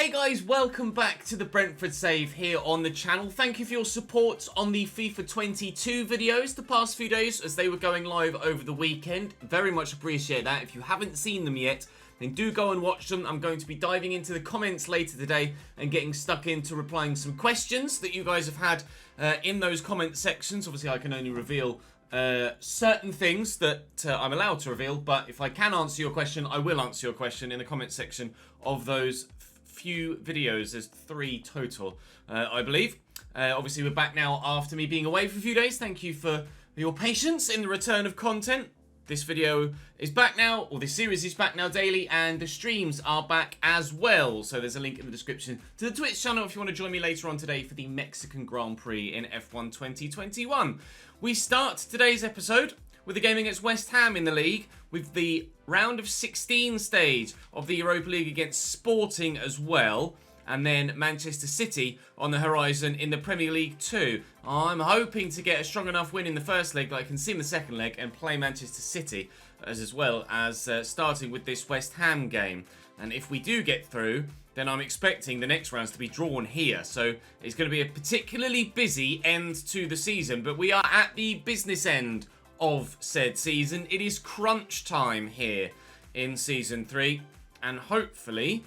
Hey guys, welcome back to the Brentford Save here on the channel. Thank you for your support on the FIFA 22 videos the past few days as they were going live over the weekend. Very much appreciate that. If you haven't seen them yet, then do go and watch them. I'm going to be diving into the comments later today and getting stuck into replying some questions that you guys have had in those comment sections. Obviously, I can only reveal certain things that I'm allowed to reveal, but if I can answer your question, I will answer your question in the comment section of those few videos. There's 3 total, I believe. Obviously, we're back now after me being away for a few days. Thank you for your patience in the return of content. This video is back now, or this series is back now daily, and the streams are back as well. So there's a link in the description to the Twitch channel if you want to join me later on today for the Mexican Grand Prix in F1 2021. We start today's episode with a game against West Ham in the league, with the round of 16 stage of the Europa League against Sporting as well, and then Manchester City on the horizon in the Premier League 2. I'm hoping to get a strong enough win in the first leg that I can see in the second leg and play Manchester City as well as starting with this West Ham game. And if we do get through, then I'm expecting the next rounds to be drawn here. So it's going to be a particularly busy end to the season, but we are at the business end of said season. It is crunch time here in Season 3, and hopefully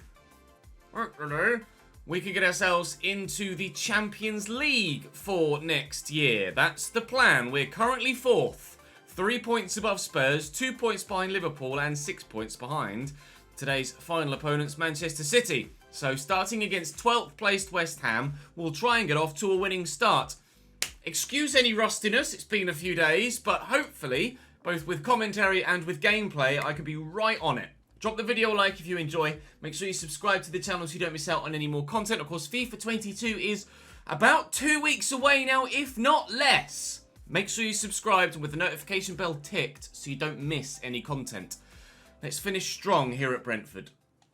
we can get ourselves into the Champions League for next year. That's the plan. We're currently 4th, 3 points above Spurs, 2 points behind Liverpool, and 6 points behind today's final opponents, Manchester City. So starting against 12th placed West Ham, we'll try and get off to a winning start. Excuse any rustiness, it's been a few days, but hopefully, both with commentary and with gameplay, I can be right on it. Drop the video a like if you enjoy. Make sure you subscribe to the channel so you don't miss out on any more content. Of course, FIFA 22 is about 2 weeks away now, if not less. Make sure you subscribed with the notification bell ticked so you don't miss any content. Let's finish strong here at Brentford.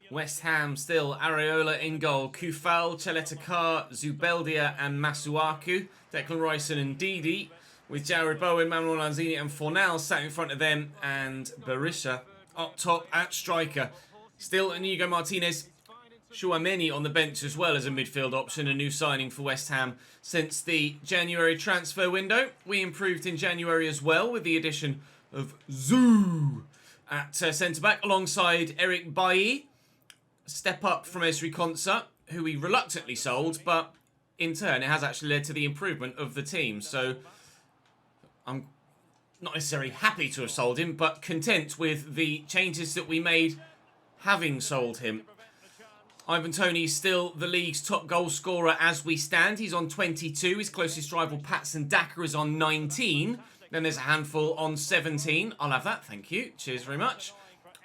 West Ham still, Areola in goal, Kufal, Cheletakar, Zubeldia and Masuaku, Declan Rice and Ndidi, with Jared Bowen, Manuel Lanzini and Fornal sat in front of them, and Berisha up top at striker. Still Inigo Martinez, Chouameni on the bench as well as a midfield option, a new signing for West Ham since the January transfer window. We improved in January as well with the addition of Zoo at centre-back alongside Eric Bailly. Step up from Esri Konsa, who we reluctantly sold, but in turn it has actually led to the improvement of the team. So I'm not necessarily happy to have sold him, but content with the changes that we made having sold him. Ivan Toney still the league's top goal scorer as we stand. He's on 22. His closest rival Patson Daka is on 19. Then there's a handful on 17. I'll have that, thank you. Cheers very much.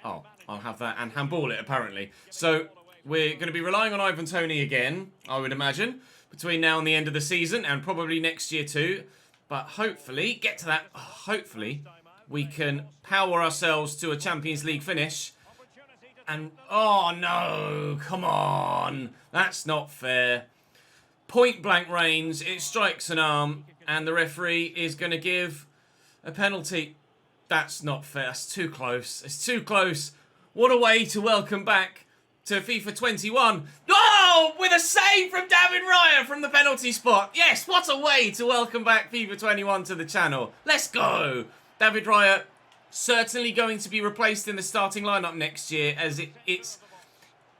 Oh, I'll have that and handball it, apparently. So we're going to be relying on Ivan Toney again, I would imagine, between now and the end of the season, and probably next year too. But hopefully, get to that, hopefully, we can power ourselves to a Champions League finish. And, oh no, come on. That's not fair. Point blank range, it strikes an arm, and the referee is going to give a penalty. That's not fair. That's too close. It's too close. What a way to welcome back to FIFA 21. Oh, with a save from David Raya from the penalty spot. Yes, what a way to welcome back FIFA 21 to the channel. Let's go. David Raya certainly going to be replaced in the starting lineup next year, as it's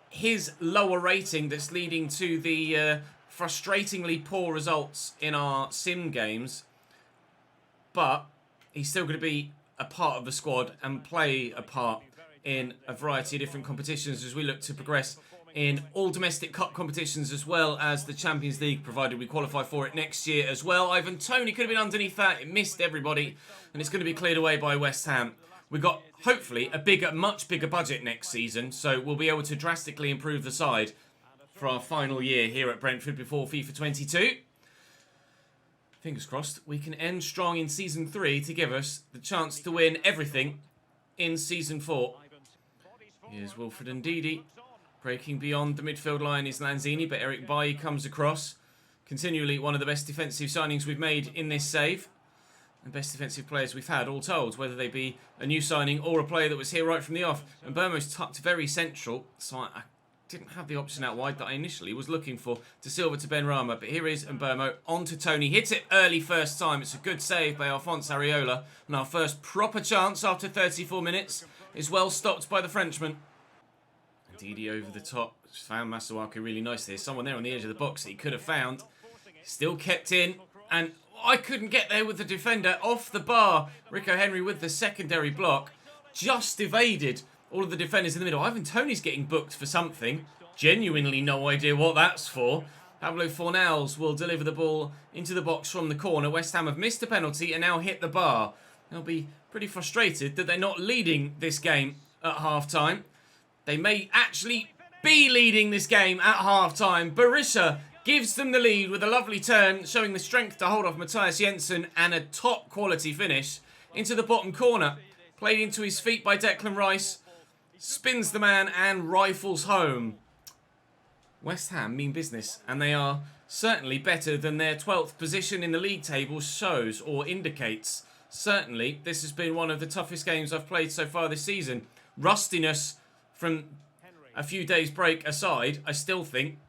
his lower rating that's leading to the frustratingly poor results in our sim games. But he's still going to be a part of the squad and play a part in a variety of different competitions as we look to progress in all domestic cup competitions as well as the Champions League, provided we qualify for it next year as well. Ivan Toney could have been underneath that. It missed everybody, and it's going to be cleared away by West Ham. We've got, hopefully, a bigger, much bigger budget next season, so we'll be able to drastically improve the side for our final year here at Brentford before FIFA 22. Fingers crossed, we can end strong in Season 3 to give us the chance to win everything in Season 4. Here's Wilfred Ndidi. Breaking beyond the midfield line is Lanzini, but Eric Bailly comes across. Continually one of the best defensive signings we've made in this save. And best defensive players we've had, all told, whether they be a new signing or a player that was here right from the off. And Burmo's tucked very central, so didn't have the option out wide that I initially was looking for. De Silva to Benrahma, but here is Mbeumo on to Toney. Hits it early first time. It's a good save by Alphonse Areola. And our first proper chance after 34 minutes is well stopped by the Frenchman. Ndidi over the top. Found Masuaku really nicely. There's someone there on the edge of the box that he could have found. Still kept in. And I couldn't get there with the defender off the bar. Rico Henry with the secondary block. Just evaded all of the defenders in the middle. Ivan Toney's getting booked for something. Genuinely no idea what that's for. Pablo Fornals will deliver the ball into the box from the corner. West Ham have missed a penalty and now hit the bar. They'll be pretty frustrated that they're not leading this game at half-time. They may actually be leading this game at half-time. Berisha gives them the lead with a lovely turn, showing the strength to hold off Matthias Jensen and a top-quality finish into the bottom corner. Played into his feet by Declan Rice. Spins the man and rifles home. West Ham mean business, and they are certainly better than their 12th position in the league table shows or indicates. Certainly, this has been one of the toughest games I've played so far this season. Rustiness from a few days break aside, I still think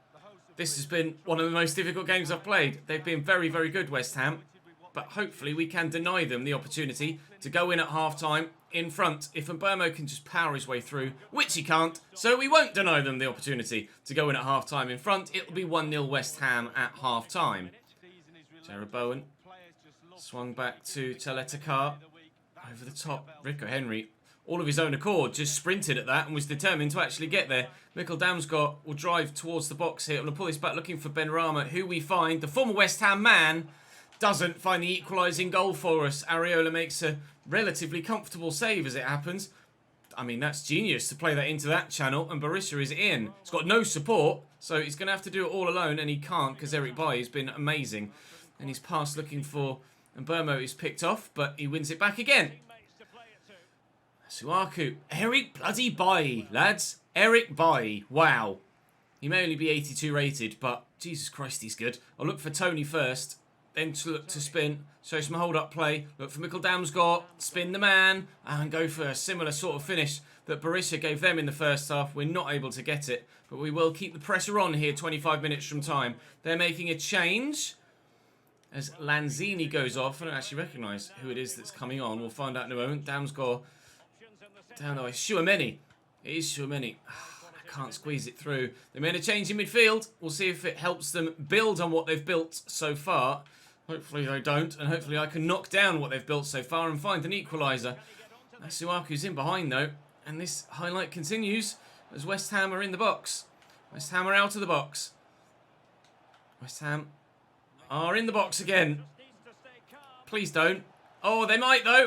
this has been one of the most difficult games I've played. They've been very, very good, West Ham. But hopefully we can deny them the opportunity to go in at half-time in front. If Mbeumo can just power his way through, which he can't, so we won't deny them the opportunity to go in at half-time in front. It'll be 1-0 West Ham at half-time. Jarrod Bowen swung back to Chaletakar. Over the top, Rico Henry, all of his own accord, just sprinted at that and was determined to actually get there. Mikkel Damsgaard will drive towards the box here. I'm going to pull this back looking for Benrahma, who we find, the former West Ham man, doesn't find the equalising goal for us. Areola makes a relatively comfortable save as it happens. I mean, that's genius to play that into that channel, and Berisha is in. He's got no support, so he's going to have to do it all alone, and he can't because Eric Bailly has been amazing. And his pass looking for Mbeumo is picked off, but he wins it back again. Suaku. Eric bloody Bailly, lads. Eric Bailly. Wow. He may only be 82 rated, but Jesus Christ, he's good. I'll look for Toney first. Then to look to spin, show some hold-up play, look for Mikkel Damsgaard, spin the man, and go for a similar sort of finish that Berisha gave them in the first half. We're not able to get it, but we will keep the pressure on here 25 minutes from time. They're making a change as Lanzini goes off. I don't actually recognise who it is that's coming on. We'll find out in a moment. Damsgaard down there. It's Tchouaméni. It is Tchouaméni. I can't squeeze it through. They made a change in midfield. We'll see if it helps them build on what they've built so far. Hopefully they don't, and hopefully I can knock down what they've built so far and find an equaliser. Masuaku's in behind though, and this highlight continues as West Ham are in the box. West Ham are out of the box. West Ham are in the box again. Please don't. Oh, they might though.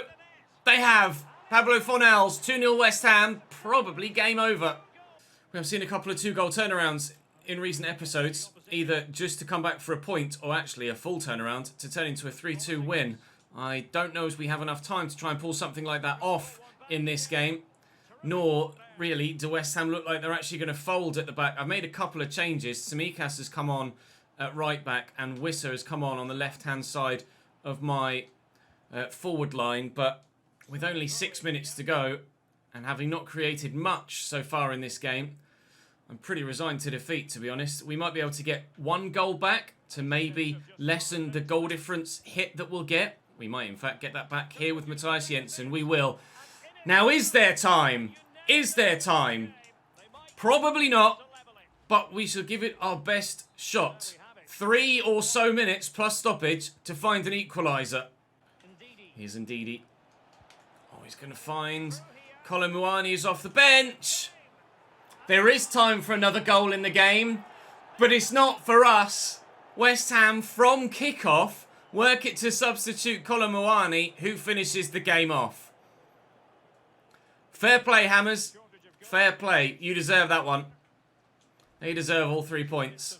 They have. Pablo Fornals, 2-0 West Ham, probably game over. We have seen a couple of 2-goal turnarounds in recent episodes, either just to come back for a point or actually a full turnaround to turn into a 3-2 win. I don't know if we have enough time to try and pull something like that off in this game, nor really do West Ham look like they're actually going to fold at the back. I've made a couple of changes. Tsimikas has come on at right back and Wissa has come on the left-hand side of my forward line, but with only 6 minutes to go and having not created much so far in this game, I'm pretty resigned to defeat, to be honest. We might be able to get 1 goal back to maybe lessen the goal difference hit that we'll get. We might, in fact, get that back here with Matthias Jensen. We will. Now, is there time? Is there time? Probably not, but we shall give it our best shot. 3 or so minutes plus stoppage to find an equaliser. Here's Ndidi. Oh, he's going to find Kolo Muani is off the bench. There is time for another goal in the game, but it's not for us. West Ham, from kickoff, work it to substitute Kolo Muani, who finishes the game off. Fair play, Hammers. Fair play. You deserve that one. They deserve all 3 points.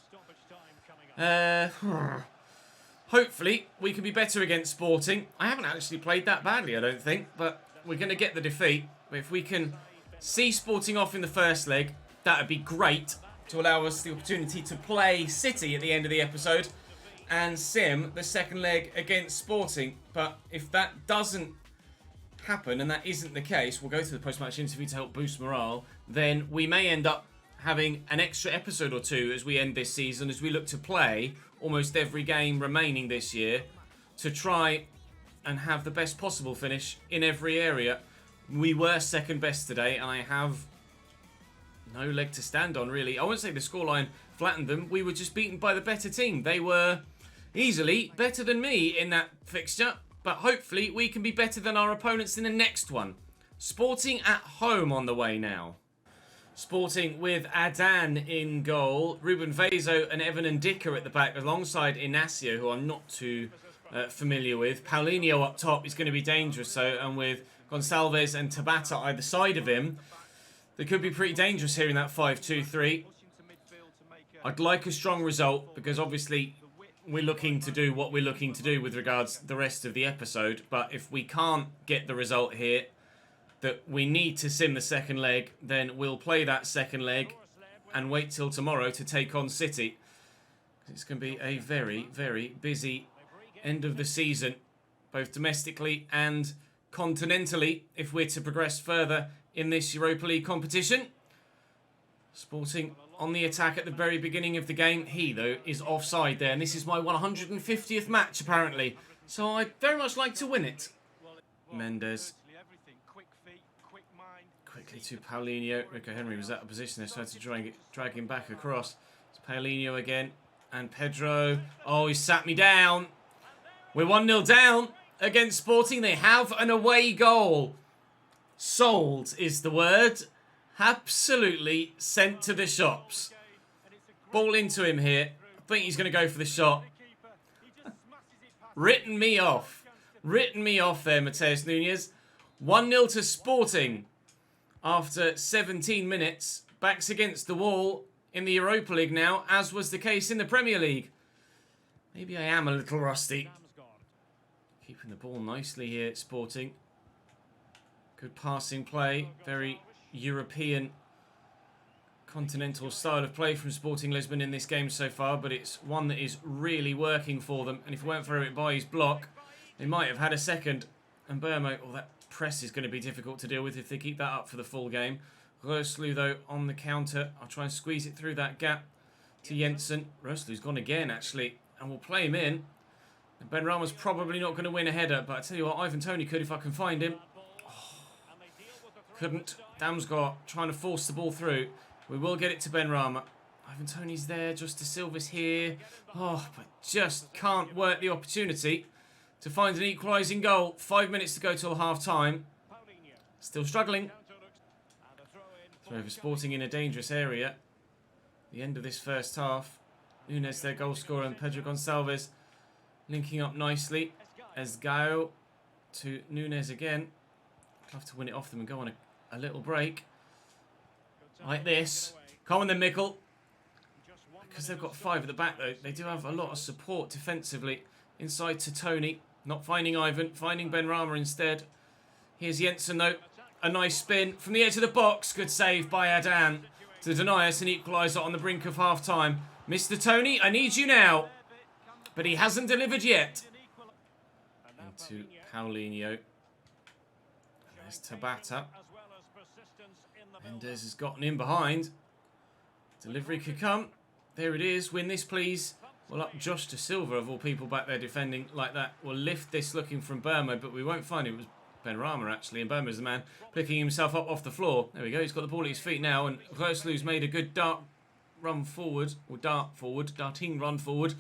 Hopefully, we can be better against Sporting. I haven't actually played that badly, I don't think, but we're going to get the defeat. But if we can see Sporting off in the first leg, that would be great to allow us the opportunity to play City at the end of the episode and sim the second leg against Sporting. But if that doesn't happen, and that isn't the case, we'll go to the post-match interview to help boost morale, then we may end up having an extra episode or two as we end this season, as we look to play almost every game remaining this year to try and have the best possible finish in every area. We were second best today, and I have no leg to stand on, really. I wouldn't say the scoreline flattened them. We were just beaten by the better team. They were easily better than me in that fixture, but hopefully we can be better than our opponents in the next one. Sporting at home on the way now. Sporting with Adan in goal, Ruben Vezo and Evan Ndicka at the back, alongside Inacio, who I'm not too familiar with. Paulinho up top is going to be dangerous, so, and with Gonçalves and Tabata either side of him, they could be pretty dangerous here in that 5-2-3. I'd like a strong result, because obviously we're looking to do what we're looking to do with regards to the rest of the episode, but if we can't get the result here, that we need to sim the second leg, then we'll play that second leg and wait till tomorrow to take on City. It's going to be a very, very busy end of the season, both domestically and continentally, if we're to progress further in this Europa League competition. Sporting on the attack at the very beginning of the game. He, though, is offside there, and this is my 150th match, apparently. So I'd very much like to win it. Mendes. Quickly to Paulinho. Rico Henry was out of position there, so I had to drag him back across. It's Paulinho again. And Pedro. Oh, he sat me down. We're 1-0 down against Sporting. They have an away goal. Sold is the word. Absolutely sent to the shops. Ball into him here. I think he's going to go for the shot. Written me off. Written me off there, Mateus Nunes. 1-0 to Sporting. After 17 minutes, backs against the wall in the Europa League now, as was the case in the Premier League. Maybe I am a little rusty. Keeping the ball nicely here at Sporting. Good passing play. Very European, continental style of play from Sporting Lisbon in this game so far, but it's one that is really working for them. And if it weren't for Eric Bailly's block, they might have had a second. And Burmo, oh, that press is going to be difficult to deal with if they keep that up for the full game. Röslu, though, on the counter. I'll try and squeeze it through that gap to Jensen. Röslu's gone again, actually, and we'll play him in. Benrahma's probably not going to win a header, but I tell you what, Ivan Toney could if I can find him. Oh, couldn't. Damsgaard trying to force the ball through. We will get it to Benrahma. Ivan Toney's there, Justa Silva's here. Oh, but just can't work the opportunity to find an equalising goal. 5 minutes to go till half-time. Still struggling. Throw for Sporting in a dangerous area. The end of this first half. Nunes, their goal scorer, and Pedro Gonçalves linking up nicely. Esgaio to Nunes again. I'd love to win it off them and go on a little break. Like this. Come on then, Mikkel. Because they've got 5 at the back, though, they do have a lot of support defensively. Inside to Toney. Not finding Ivan. Finding Benrahma instead. Here's Jensen, though. A nice spin from the edge of the box. Good save by Adan to deny us an equaliser on the brink of half-time. Mr. Toney, I need you now. But he hasn't delivered yet. Into Paulinho. There's Tabata. Mendes has gotten in behind. Delivery could come. There it is. Win this, please. Well, up Josh to Silva, of all people back there defending like that. We'll lift this looking from Burmo, but we won't find it. It was Benrahma, actually, and Burmo's the man picking himself up off the floor. There we go. He's got the ball at his feet now, and Röslu's made a good run forward, or darting run forward.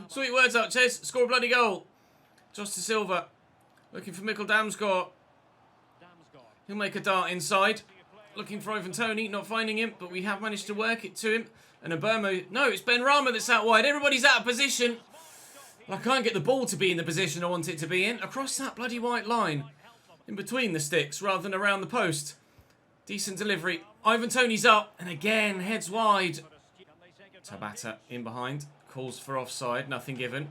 Sweet words out, Ches. Score a bloody goal. Josh to Silva. Looking for Mikkel Damsgaard. He'll make a dart inside. Looking for Ivan Toney, not finding him, but we have managed to work it to him. And a Burmo. No, it's Benrahma that's out wide. Everybody's out of position. I can't get the ball to be in the position I want it to be in. Across that bloody white line. In between the sticks rather than around the post. Decent delivery. Ivan Toney's up. And again, heads wide. Tabata in behind. Calls for offside. Nothing given.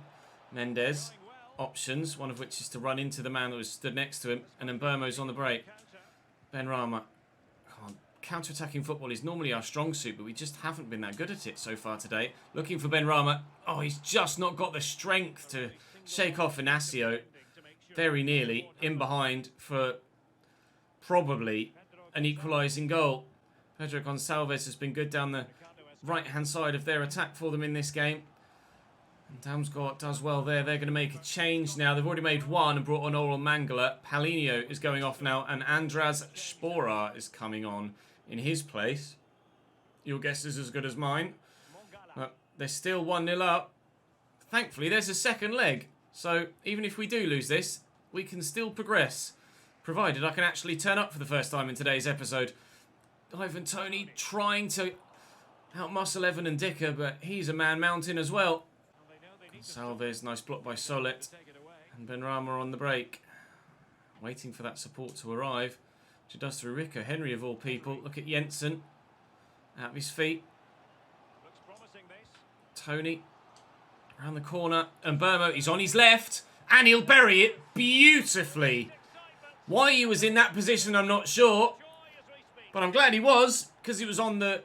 Mendes. Options. One of which is to run into the man that was stood next to him. And then Burmo's on the break. Benrahma. Counter-attacking football is normally our strong suit, but we just haven't been that good at it so far today. Looking for Benrahma. Oh, he's just not got the strength to shake off Inacio. Very nearly in behind for probably an equalising goal. Pedro Gonçalves has been good down the right-hand side of their attack for them in this game. And Damsgaard does well there. They're going to make a change now. They've already made one and brought on Oral Mangala. Paulinho is going off now, and Andras Spora is coming on in his place. Your guess is as good as mine. But they're still 1-0 up. Thankfully, there's a second leg. So even if we do lose this, we can still progress. Provided I can actually turn up for the first time in today's episode. Ivan Toney trying to outmuscle Evan and Dicker, but he's a man mountain as well. Salves, nice block by Solet. And Benrahma on the break. Waiting for that support to arrive. Which it does through Rico Henry of all people. Look at Jensen. Out of his feet. Toney. Around the corner. And Burmo is on his left. And he'll bury it beautifully. Why he was in that position, I'm not sure. But I'm glad he was. Because he was on the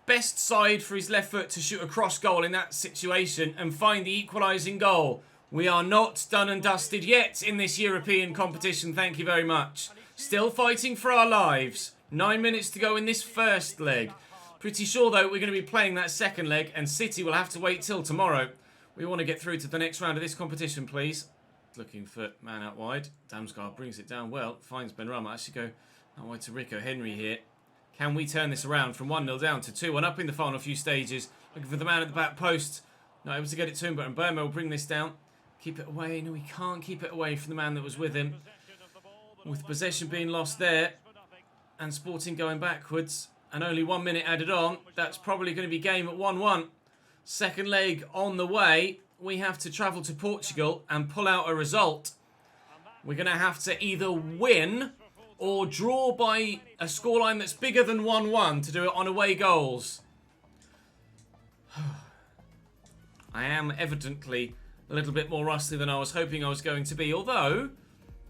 best side for his left foot to shoot a cross goal in that situation and find the equalising goal. We are not done and dusted yet in this European competition, thank you very much. Still fighting for our lives. 9 minutes to go in this first leg. Pretty sure, though, we're going to be playing that second leg, and City will have to wait till tomorrow. We want to get through to the next round of this competition, please. Looking for man out wide. Damsgaard brings it down well. Finds Benrahma. Actually go out wide to Rico Henry here. Can we turn this around from 1-0 down to 2-1 up in the final few stages? Looking for the man at the back post. Not able to get it to him, but Burma will bring this down. Keep it away. No, he can't keep it away from the man that was with him. With possession being lost there. And Sporting going backwards. And only 1 minute added on. That's probably going to be game at 1-1. Second leg on the way. We have to travel to Portugal and pull out a result. We're going to have to either win or draw by a scoreline that's bigger than 1-1 to do it on away goals. I am evidently a little bit more rusty than I was hoping I was going to be, although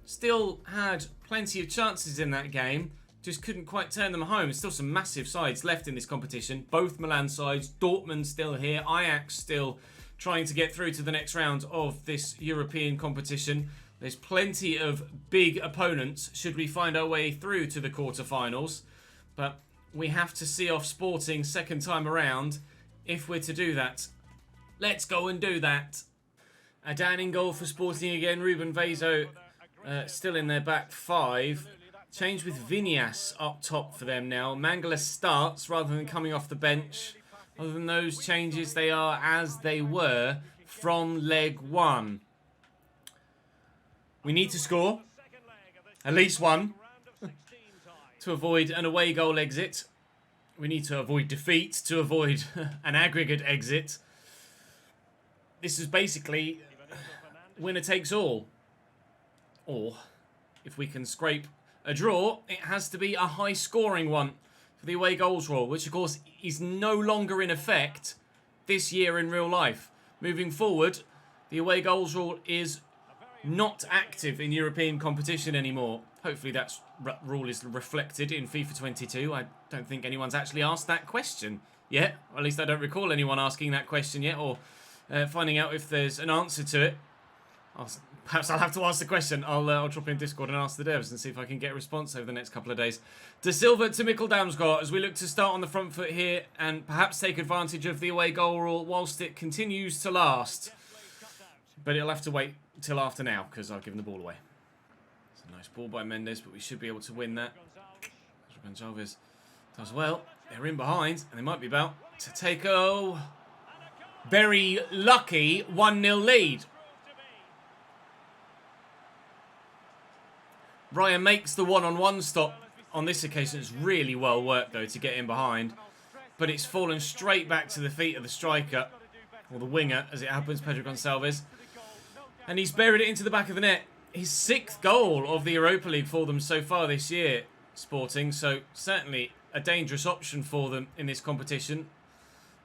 still had plenty of chances in that game, just couldn't quite turn them home. Still some massive sides left in this competition, both Milan sides, Dortmund still here, Ajax still trying to get through to the next round of this European competition. There's plenty of big opponents should we find our way through to the quarterfinals. But we have to see off Sporting second time around if we're to do that. Let's go and do that. A down in goal for Sporting again. Ruben Vezo still in their back five. Change with Vinyas up top for them now. Mangala starts rather than coming off the bench. Other than those changes, they are as they were from leg one. We need to score at least one to avoid an away goal exit. We need to avoid defeat to avoid an aggregate exit. This is basically winner takes all. Or if we can scrape a draw, it has to be a high scoring one for the away goals rule, which of course is no longer in effect this year in real life. Moving forward, the away goals rule is not active in European competition anymore. Hopefully that rule is reflected in FIFA 22. I don't think anyone's actually asked that question yet. Or at least I don't recall anyone asking that question yet, or finding out if there's an answer to it. Perhaps I'll have to ask the question. I'll drop in Discord and ask the devs and see if I can get a response over the next couple of days. De Silva to Mikkel Damsgaard as we look to start on the front foot here and perhaps take advantage of the away goal rule whilst it continues to last. But it'll have to wait till after now because I've given the ball away. It's a nice ball by Mendes, but we should be able to win that. Gonçalves does well. They're in behind and they might be about to take a very lucky 1-0 lead. Ryan makes the one-on-one stop on this occasion. It's really well worked, though, to get in behind. But it's fallen straight back to the feet of the striker, or the winger, as it happens, Pedro Gonçalves. And he's buried it into the back of the net. His 6th goal of the Europa League for them so far this year, Sporting. So certainly a dangerous option for them in this competition.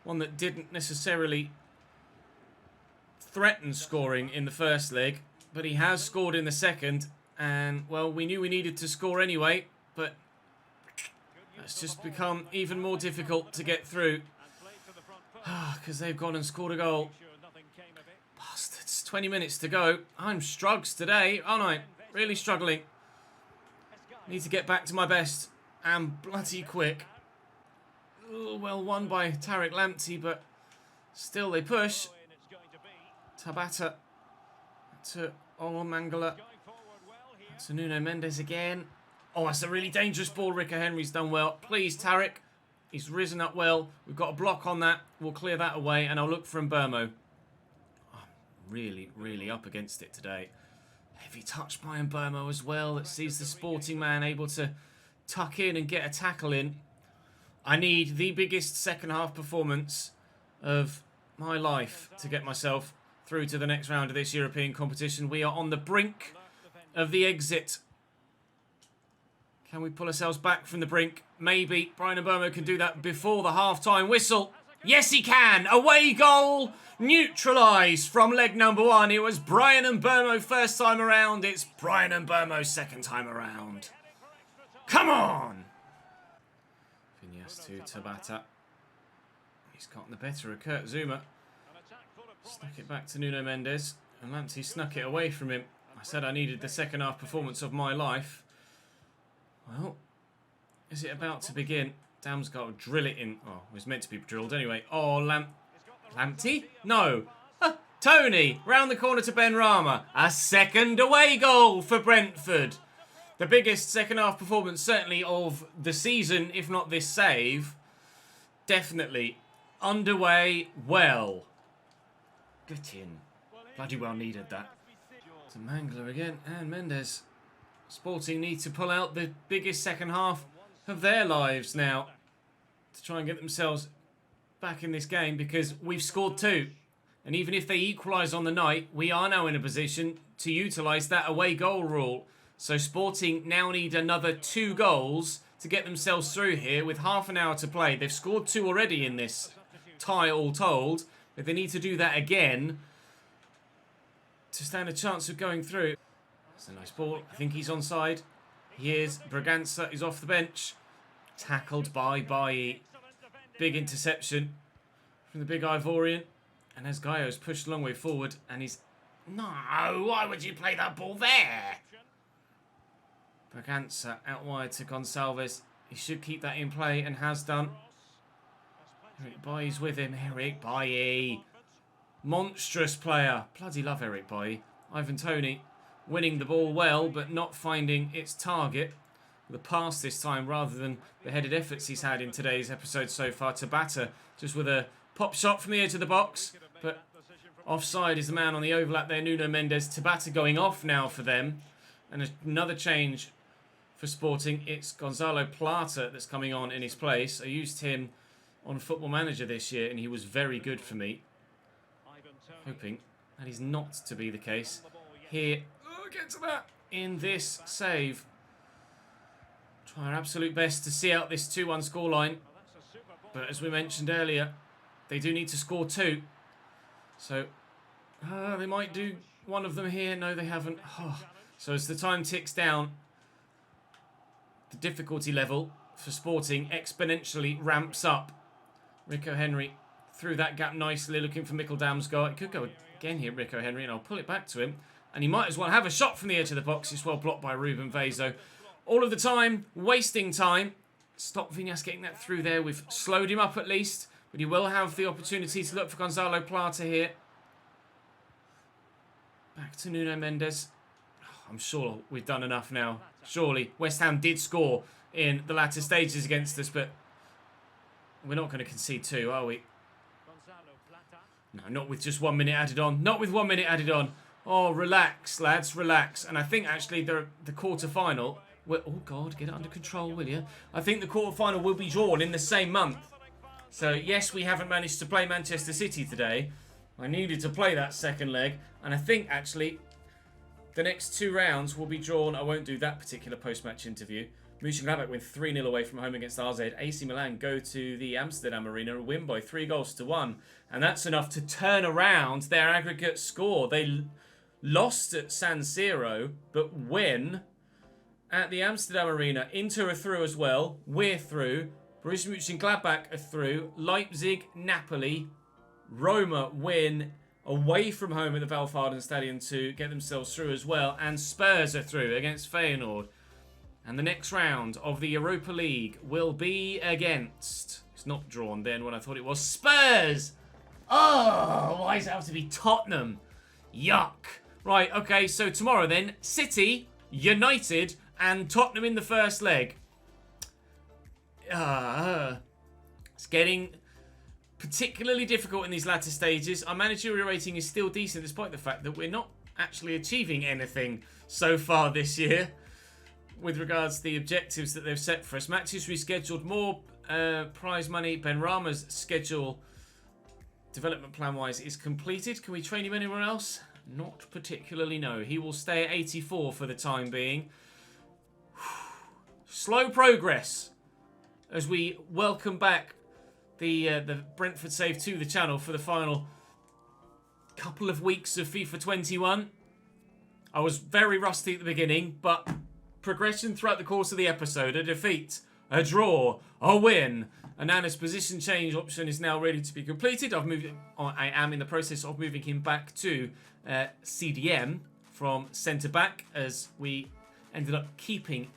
One that didn't necessarily threaten scoring in the first leg, but he has scored in the second. And, well, we knew we needed to score anyway, but it's just become even more difficult to get through. Because they've gone and scored a goal. Bastards, 20 minutes to go. I'm struggles today, aren't I? Really struggling. Need to get back to my best. And bloody quick. Well won by Tariq Lamptey, but still they push. Tabata to Mangala. To Nuno Mendes again. Oh, that's a really dangerous ball. Rico Henry's done well. Please, Tariq. He's risen up well. We've got a block on that. We'll clear that away, and I'll look for Mbermo. Oh, really, really up against it today. Heavy touch by Mbermo as well. That sees the Sporting man able to tuck in and get a tackle in. I need the biggest second half performance of my life to get myself through to the next round of this European competition. We are on the brink of the exit. Can we pull ourselves back from the brink? Maybe. Bryan Mbeumo can do that before the half-time whistle. Yes, he can. Away goal. Neutralised from leg number 1. It was Bryan Mbeumo first time around. It's Bryan Mbeumo second time around. Come on. Vinyas to Tabata. He's gotten the better of Kurt Zouma. Snuck it back to Nuno Mendes. And Lamptey snuck it away from him. I said I needed the second half performance of my life. Well, is it about to begin? Dam's got to drill it in. Oh, it was meant to be drilled anyway. Oh, Lamptey? No. Tony, round the corner to Benrahma. A second away goal for Brentford. The biggest second half performance certainly of the season, if not this save. Definitely underway well. Get in. Bloody well needed that. To Mangala again and Mendes. Sporting need to pull out the biggest second half of their lives now to try and get themselves back in this game, because we've scored 2. And even if they equalise on the night, we are now in a position to utilise that away goal rule. So Sporting now need another 2 goals to get themselves through here with half an hour to play. They've scored 2 already in this tie all told, but they need to do that again to stand a chance of going through. That's a nice ball. I think he's onside. He is. Bragança is off the bench. Tackled by Bailly. Big interception from the big Ivorian. And as Gaio's pushed a long way forward, and he's... No, why would you play that ball there? Bragança out wide to Gonçalves. He should keep that in play and has done. Eric Bailly's with him. Eric Bailly. Monstrous player. Bloody love Eric Bailly. Ivan Toney winning the ball well, but not finding its target. The pass this time rather than the headed efforts he's had in today's episode so far. Tabata just with a pop shot from the edge of the box, but offside is the man on the overlap there, Nuno Mendes. Tabata going off now for them. And another change for Sporting. It's Gonzalo Plata that's coming on in his place. I used him on Football Manager this year and he was very good for me. Hoping that is not to be the case here. Oh, get to that in this save. Try our absolute best to see out this 2-1 scoreline. But as we mentioned earlier, they do need to score 2. So they might do one of them here. No, they haven't. Oh. So as the time ticks down, the difficulty level for Sporting exponentially ramps up. Rico Henry through that gap nicely, looking for Mikkel Damsgaard. It could go again here, Rico Henry, and I'll pull it back to him. And he might as well have a shot from the edge of the box. It's well blocked by Ruben Vezo. All of the time, wasting time. Stop Vinyas getting that through there. We've slowed him up at least, but he will have the opportunity to look for Gonzalo Plata here. Back to Nuno Mendes. I'm sure we've done enough now. Surely. West Ham did score in the latter stages against us, but we're not going to concede 2, are we? No, not with just 1 minute added on. Not with 1 minute added on. Oh, relax, lads, relax. And I think, actually, the quarter-final... oh, God, get it under control, will you? I think the quarter-final will be drawn in the same month. So, yes, we haven't managed to play Manchester City today. I needed to play that second leg. And I think, actually, the next 2 rounds will be drawn. I won't do that particular post-match interview. Mönchengladbach win 3-0 away from home against RZ. AC Milan go to the Amsterdam Arena and win by 3-1. And that's enough to turn around their aggregate score. They lost at San Siro, but win at the Amsterdam Arena. Inter are through as well. We're through. Borussia Mönchengladbach are through. Leipzig, Napoli, Roma win away from home at the Wildparden Stadium to get themselves through as well. And Spurs are through against Feyenoord. And the next round of the Europa League will be against... It's not drawn then when I thought it was. Spurs! Oh, why does it have to be Tottenham? Yuck. Right, okay, so tomorrow then, City, United, and Tottenham in the first leg. It's getting particularly difficult in these latter stages. Our managerial rating is still decent despite the fact that we're not actually achieving anything so far this year with regards to the objectives that they've set for us. Matches rescheduled, more prize money. Benrahma's schedule, development plan-wise, is completed. Can we train him anywhere else? Not particularly, no. He will stay at 84 for the time being. Slow progress as we welcome back the Brentford save to the channel for the final couple of weeks of FIFA 21. I was very rusty at the beginning, but progression throughout the course of the episode, a defeat, a draw, a win. Onana's position change option is now ready to be completed. I am in the process of moving him back to CDM from centre-back as we ended up keeping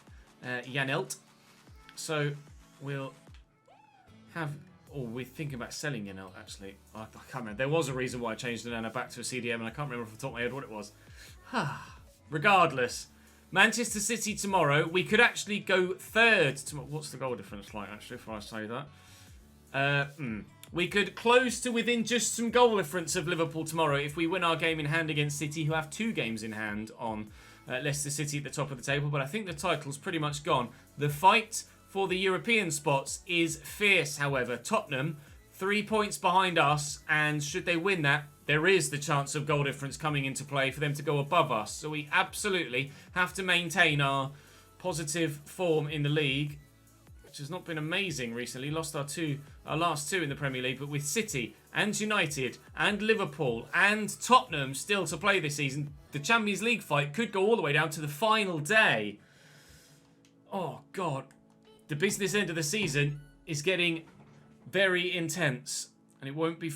Janelt. So we'll have... Oh, we're thinking about selling Janelt, actually. I can't remember. There was a reason why I changed Onana back to a CDM, and I can't remember off the top of my head what it was. Regardless, Manchester City tomorrow. We could actually go third. What's the goal difference like, actually, if I say that? We could close to within just some goal difference of Liverpool tomorrow if we win our game in hand against City, who have 2 games in hand on Leicester City at the top of the table. But I think the title's pretty much gone. The fight for the European spots is fierce, however. Tottenham, 3 points behind us, and should they win that, there is the chance of goal difference coming into play for them to go above us. So we absolutely have to maintain our positive form in the league, which has not been amazing recently. Lost our last two in the Premier League, but with City and United and Liverpool and Tottenham still to play this season, the Champions League fight could go all the way down to the final day. Oh, God. The business end of the season is getting very intense, and it won't be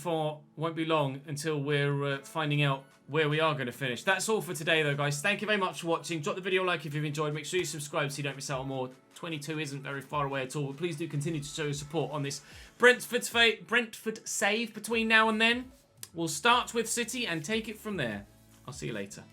long until we're finding out where we are going to finish. That's all for today, though, guys. Thank you very much for watching. Drop the video a like if you've enjoyed. Make sure you subscribe so you don't miss out on more. 22 isn't very far away at all, but please do continue to show your support on this Brentford save between now and then. We'll start with City and take it from there. I'll see you later.